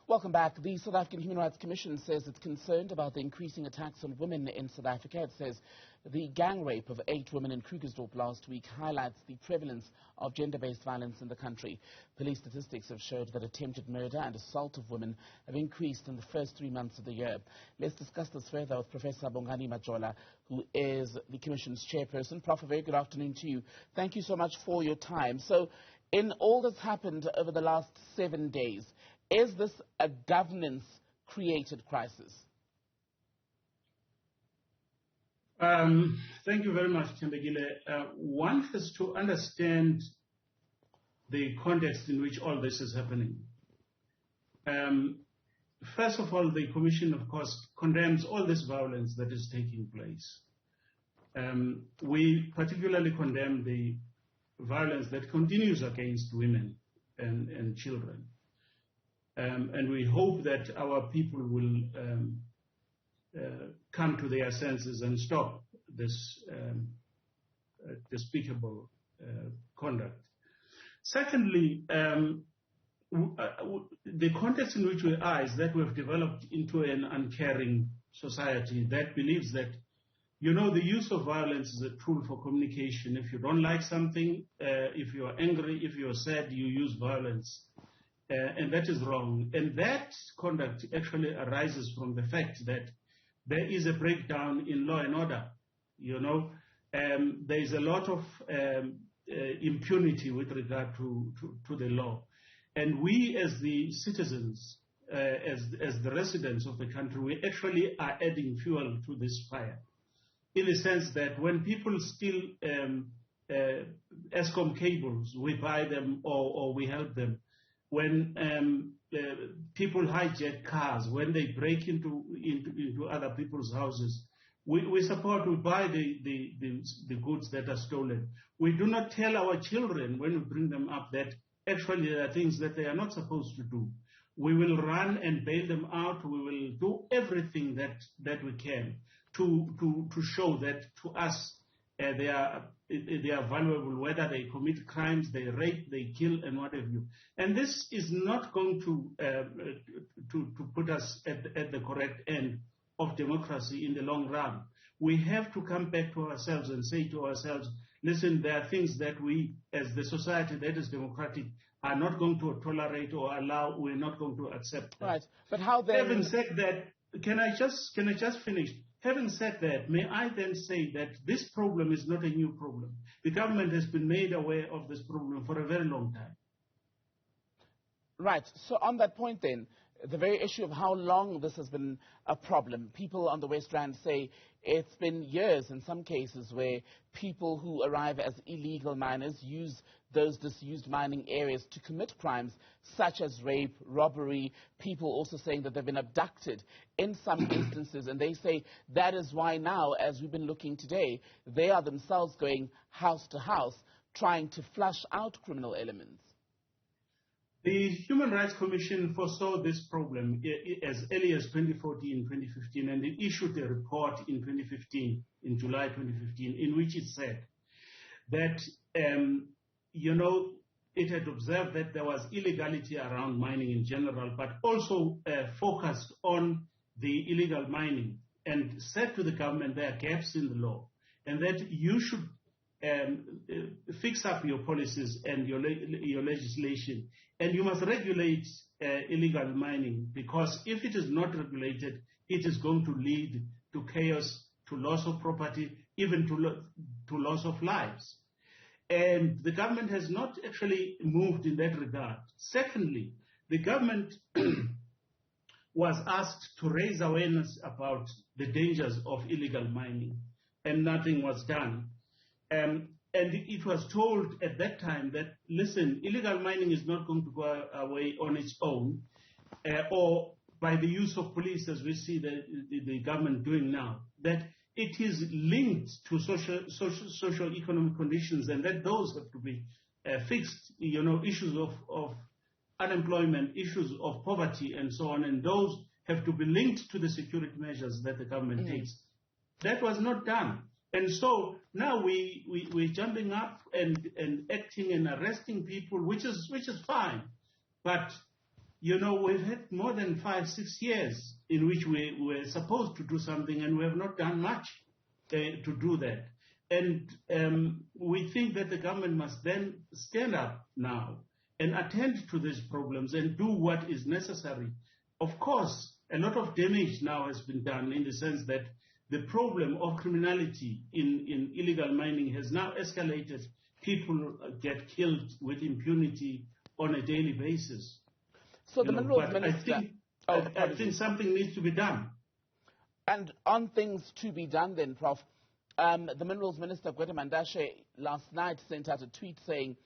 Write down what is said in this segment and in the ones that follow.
Welcome back. The South African Human Rights Commission says it's concerned about the increasing attacks on women in South Africa. It says the gang rape of 8 women in Krugersdorp last week highlights the prevalence of gender-based violence in the country. Police statistics have showed that attempted murder and assault of women have increased in the first 3 months of the year. Let's discuss this further with Professor Bongani Majola, who is the Commission's chairperson. Prof, a very good afternoon to you. Thank you so much for your time. So, in all that's happened over the last 7 days, is this a governance-created crisis? Thank you very much, Tembegile. One has to understand the context in which all this is happening. First of all, the Commission, of course, condemns all this violence that is taking place. We particularly condemn the violence that continues against women and children. And we hope that our people will come to their senses and stop this despicable conduct. Secondly, the context in which we are is that we have developed into an uncaring society that believes that, you know, the use of violence is a tool for communication. If you don't like something, if you are angry, if you are sad, you use violence. And that is wrong. And that conduct actually arises from the fact that there is a breakdown in law and order. You know, there is a lot of impunity with regard to the law. And we as the citizens, as the residents of the country, we actually are adding fuel to this fire. In the sense that when people steal ESCOM cables, we buy them or we help them. When people hijack cars, when they break into other people's houses, we support, we buy the goods that are stolen. We do not tell our children when we bring them up that actually there are things that they are not supposed to do. We will run and bail them out. We will do everything that we can to show that to us they are vulnerable, whether they commit crimes, they rape, they kill, and what have you. And this is not going to put us at the correct end of democracy in the long run. We have to come back to ourselves and say to ourselves, listen, there are things that we, as the society that is democratic, are not going to tolerate or allow. We're not going to accept that. Right. But how then? Having said that, can I just finish? Having said that, may I then say that this problem is not a new problem. The government has been made aware of this problem for a very long time. Right. So on that point then, the very issue of how long this has been a problem, people on the West Rand say it's been years in some cases where people who arrive as illegal miners use those disused mining areas to commit crimes such as rape, robbery, people also saying that they've been abducted in some instances, and they say that is why now, as we've been looking today, they are themselves going house to house trying to flush out criminal elements. The Human Rights Commission foresaw this problem as early as 2014, 2015, and it issued a report in 2015, in July 2015, in which it said that, you know, it had observed that there was illegality around mining in general, but also focused on the illegal mining and said to the government there are gaps in the law and that you should fix up your policies and your legislation, and you must regulate illegal mining, because if it is not regulated, it is going to lead to chaos, to loss of property, even to loss of lives. And the government has not actually moved in that regard. Secondly, the government was asked to raise awareness about the dangers of illegal mining, and nothing was done. And it was told at that time that, listen, illegal mining is not going to go away on its own, or by the use of police, as we see the government doing now, that it is linked to social economic conditions, and that those have to be fixed, you know, issues of unemployment, issues of poverty, and so on, and those have to be linked to the security measures that the government takes. That was not done. And so now we're jumping up and acting and arresting people, which is fine. But we've had more than 5-6 years in which we were supposed to do something, and we have not done much to do that. And we think that the government must then stand up now and attend to these problems and do what is necessary. Of course, a lot of damage now has been done in the sense that the problem of criminality in illegal mining has now escalated. People get killed with impunity on a daily basis. So the Minerals Minister... I think something needs to be done. And on things to be done then, Prof, the Minerals Minister, Gwede Mandashe, last night sent out a tweet saying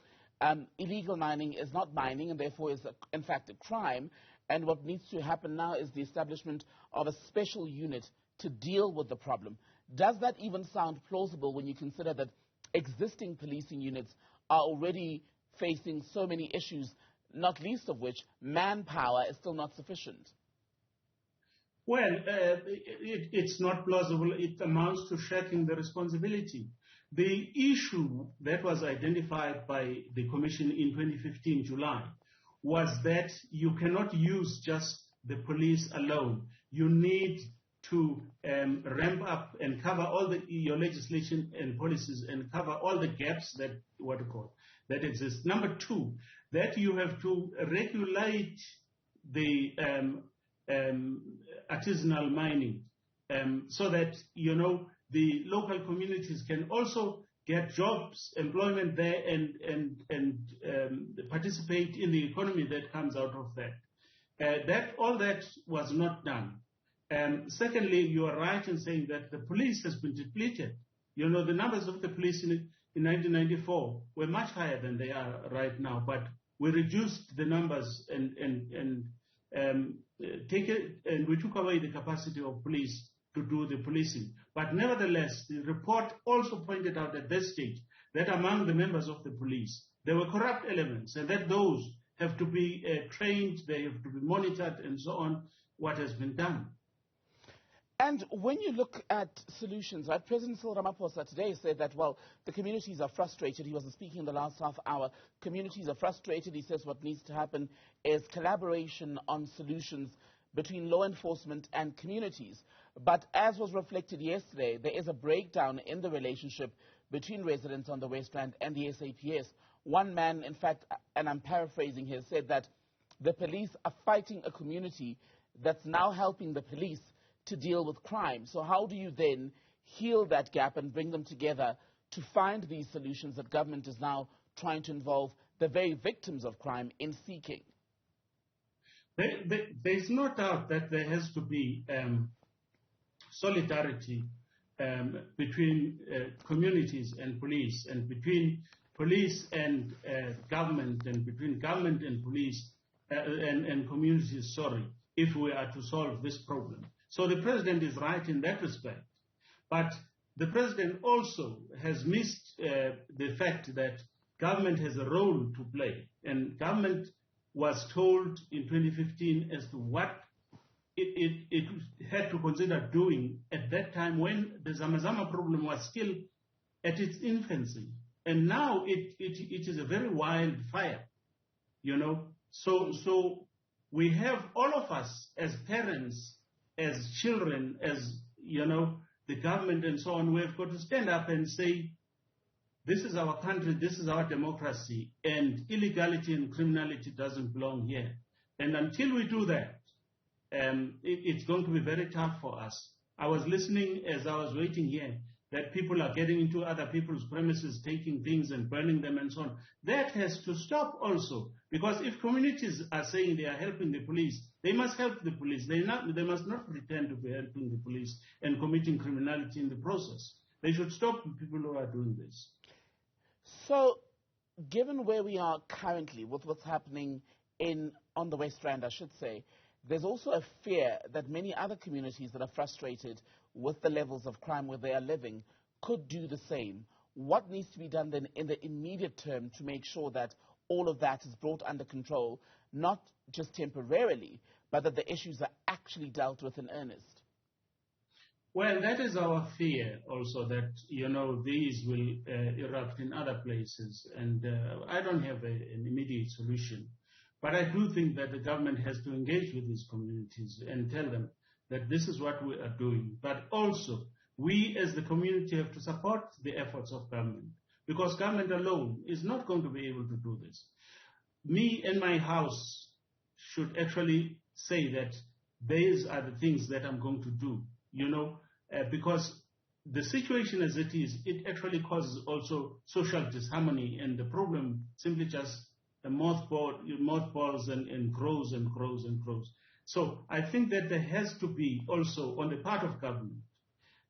illegal mining is not mining and therefore is, in fact, a crime. And what needs to happen now is the establishment of a special unit to deal with the problem. Does that even sound plausible when you consider that existing policing units are already facing so many issues, not least of which manpower is still not sufficient? Well, it's not plausible. It amounts to shirking the responsibility. The issue that was identified by the Commission in 2015, July, was that you cannot use just the police alone. You need to ramp up and cover all your legislation and policies and cover all the gaps that exist. Number two, that you have to regulate the artisanal mining so that the local communities can also get jobs, employment there, and participate in the economy that comes out of that. All that was not done. Secondly, you are right in saying that the police has been depleted. The numbers of the police in 1994 were much higher than they are right now, but we reduced the numbers and we took away the capacity of police to do the policing. But nevertheless, the report also pointed out at that stage that among the members of the police, there were corrupt elements, and that those have to be trained, they have to be monitored, and so on, what has been done. And when you look at solutions, right, President Cyril Ramaphosa today said that, well, the communities are frustrated. He wasn't speaking in the last half hour. Communities are frustrated. He says what needs to happen is collaboration on solutions between law enforcement and communities. But as was reflected yesterday, there is a breakdown in the relationship between residents on the West Rand and the SAPS. One man, in fact, and I'm paraphrasing here, said that the police are fighting a community that's now helping the police to deal with crime. So how do you then heal that gap and bring them together to find these solutions that government is now trying to involve the very victims of crime in seeking? There's no doubt that there has to be solidarity between communities and police, and between police and government, and between government and police and communities, if we are to solve this problem. So the president is right in that respect. But the president also has missed the fact that government has a role to play. And government was told in 2015 as to what it had to consider doing at that time when the Zamazama problem was still at its infancy. And now it is a very wild fire, So we have, all of us as parents, as children, as, the government and so on, we have got to stand up and say, this is our country, this is our democracy, and illegality and criminality doesn't belong here. And until we do that, it's going to be very tough for us. I was listening as I was waiting here that people are getting into other people's premises, taking things and burning them and so on. That has to stop also, because if communities are saying they are helping the police, they must help the police. They must not pretend to be helping the police and committing criminality in the process. They should stop the people who are doing this. So, given where we are currently with what's happening on the West Rand, I should say, there's also a fear that many other communities that are frustrated with the levels of crime where they are living could do the same. What needs to be done then in the immediate term to make sure that all of that is brought under control, not just temporarily, but that the issues are actually dealt with in earnest? Well, that is our fear also, that, these will erupt in other places. And I don't have an immediate solution. But I do think that the government has to engage with these communities and tell them that this is what we are doing. But also, we as the community have to support the efforts of government, because government alone is not going to be able to do this. Me and my house should actually say that these are the things that I'm going to do, because the situation as it is, it actually causes also social disharmony, and the problem simply just mothballs and grows and grows and grows. So I think that there has to be also on the part of government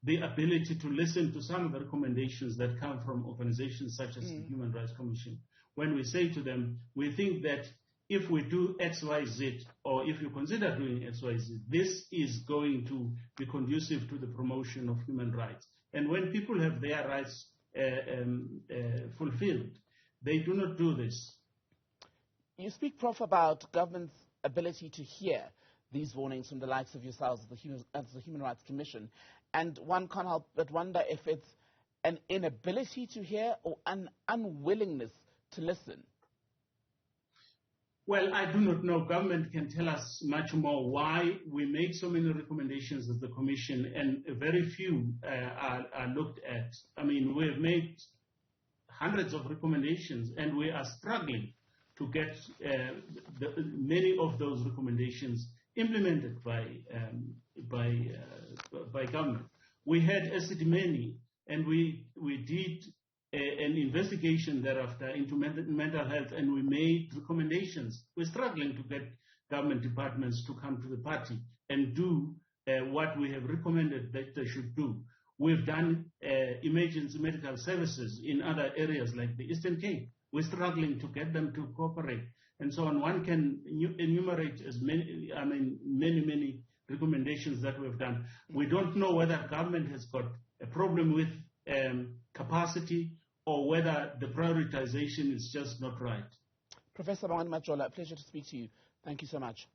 the ability to listen to some of the recommendations that come from organizations such as the Human Rights Commission. When we say to them, we think that if we do X, Y, Z, or if you consider doing X, Y, Z, this is going to be conducive to the promotion of human rights. And when people have their rights fulfilled, they do not do this. You speak, Prof, about government's ability to hear these warnings from the likes of yourselves as the Human Rights Commission, and one can't help but wonder if it's an inability to hear or an unwillingness to listen. Well, I do not know. Government can tell us much more why we make so many recommendations as the Commission and very few are looked at. I mean, we have made hundreds of recommendations and we are struggling to get many of those recommendations implemented by government. We had Esidimeni, and we did an investigation thereafter into mental health, and we made recommendations. We're struggling to get government departments to come to the party and do what we have recommended that they should do. We've done emergency medical services in other areas like the Eastern Cape. We're struggling to get them to cooperate, and so on. One can enumerate as many recommendations that we've done. We don't know whether government has got a problem with capacity or whether the prioritization is just not right. Professor Majola, a pleasure to speak to you. Thank you so much.